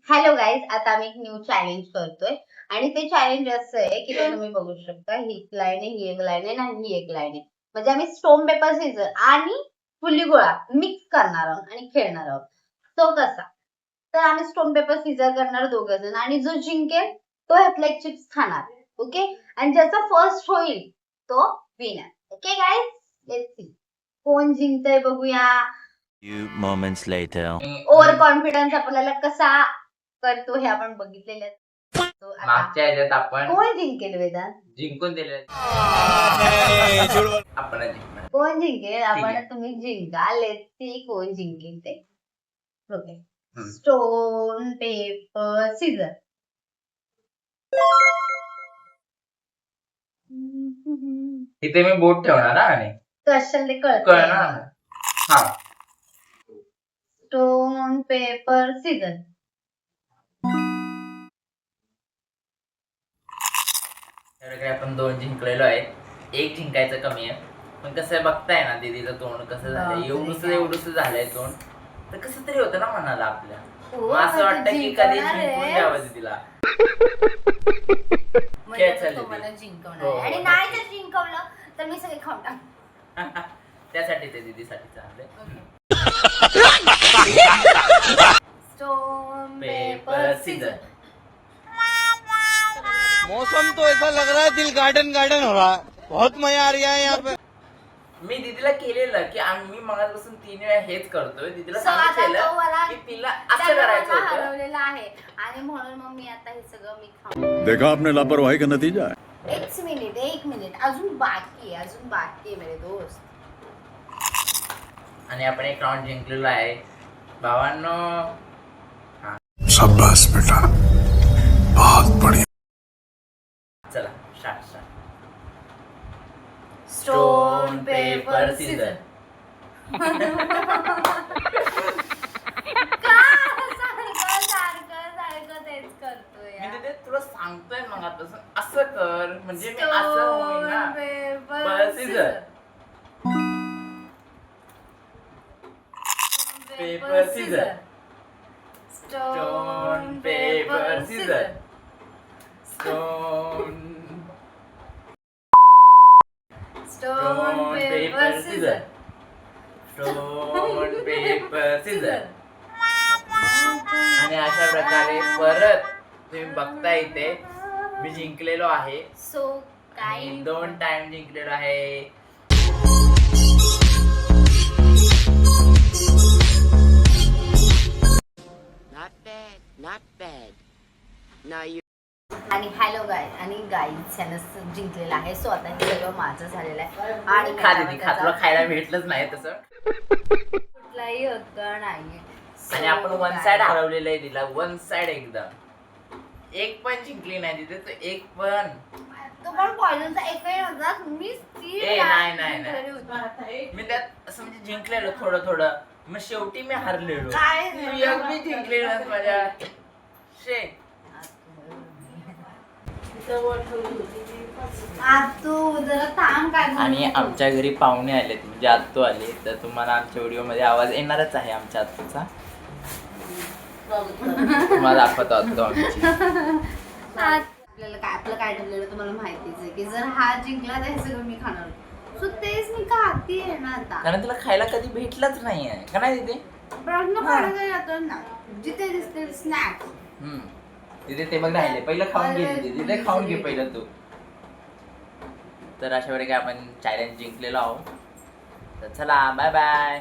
Hello guys, आता आम्ही एक न्यू चॅलेंज करतोय आणि ते चॅलेंज असं आहे की ते तुम्ही बघू शकता. ही एक लाईन आहे, ही एक लाईन आहे आणि ही एक लाईन आहे. म्हणजे आम्ही स्टोन पेपर सीझर आणि फुली गोळा मिक्स करणार आहोत आणि खेळणार आहोत. तो कसा? तर आम्ही स्टोन पेपर सीझर करणार दोघं जण आणि जो जिंकेल तो ह्यातला एक चिप्स खाणार. ओके, आणि ज्याचा फर्स्ट होईल तो winner. Okay guys, let's see कोण जिंकतंय बघूया. Few moments later. Over confidence आपल्याला कसा करतो हे आपण बघितलेलं आहे. तो आता मागच्या ह्याच्यात आपण कोण जिंकेल वेदांत? जिंकून दिले आपण जिंकणार. कोण जिंकेल? आपण आहे. तुम्ही जिंका. लेट्स सी कोण जिंकेल ते. ओके, हम्म. Stone paper scissor. इथे मी बोट ठेवणार हा आणि कशाला ते कळणार कळत? ना. हा स्टोन पेपर सीझर. त्यावेळी आपण 2 जिंकलेलो आहे. एक जिंकायचं कमी आहे. पण कसं बघताय ना दीदीचं तोंड कसं झालंय, एवढंच झालंय तोंड. तर कसं तरी होतं ना मनाला आपल्या. हो, मग असं वाटतं की कधी जिंकणार जिंकून आहेस. द्यावं दीदीला. म्हणजे खेळ चालली तुम्हाला ती. जिंकवणार हो, आहे. हो. आणि नाही जर जिंकवलं तर मी सगळे खाऊन टाक. त्यासाठी ते दीदीसाठी चाललंय. Stone paper paper scissor. Scissor. मौसम तो ऐसा लग रहा है दिल गार्डन गार्डन हो रहा है. बहुत मजा आ रहा है यहाँ पे. मी दीदीला केलेलं की आम्ही मगापासून 3 वेळा हेच करतोय. दीदीला So, आता तो सांगितलेलं मला- की तिला असं त्याला करायचं मला होतं. हरवलेला आहे आणि म्हणून मग मी आता हे सगळं मी खाऊन. देखा आपने लापरवाही का नतीजा है. एक मिनिट अजून बाकी आहे मेरे दोस्त. आणि आपण एक राऊंड जिंकलेलो आहे भावांनो. शाबाश बेटा, बहुत बढ़िया. चला स्टार्ट. Stone paper scissor. सारखं तेच करतोय. मी तिथे तुला सांगतोय मगापासून असं कर म्हणजे मी असं होईल ना. Paper scissor. Paper scissor. Stone paper scissor. Stone stone paper scissor. Stone paper scissor. आणि अशा प्रकारे परत तुम्ही बघता इथे मी जिंकलेलो आहे. सो आणि 2 टाइम जिंकलेलो आहे. Not bad. Now you. आणि हॅलो गाय आणि गाईज ह्यानं जिंकलेलं आहे. सो आता हे सगळं माझं झालेलं आहे आणि खा मला दीदी खा, त्याचा तुला खायला भेटलंच नाही तसं. कुठलाही हक्क नाहीये. आणि आपण So, 1 साइड हरवलेलं आहे तिला. 1 साइड एकदम. एक पण जिंकली नाही तिथे तर एक पण. तो पण पॉइजनचा एकही नव्हता. मी नाही. मी त्यात असं म्हणजे जिंकलेलो थोडं. मग शेवटी मी हरलेलो. काय तू एक मी जिंकलेलो नाहीस माझ्या. शे तू जरा थांब काय बोलू आणि नको. आमच्या घरी पाहुणे आलेत म्हणजे आत्तू आले तर तुम्हाला आमच्या व्हिडिओमध्ये आवाज येणारच आहे आमच्या आत्तूचा. तुम्हाला दाखवतो आत्तू आमची. आपलं काय ठरलेलं तुम्हाला माहितीच आहे की जर हा जिंकला तर हे सगळं मी खाणार. सो तेच मी खातीये ना आता. कारण तुला खायला कधी भेटलंच नाही आहे का नाही तिथे. प्रश्न पडत जातो ना जिथे दिसते स्नॅक्स. तिथे ते बघ राहिले. पहिलं खाऊन घे तिथे खाऊन घे पहिलं तू. तर अशा वेळी काय आपण चॅलेंज जिंकलेलो आहोत. तर चला बाय बाय.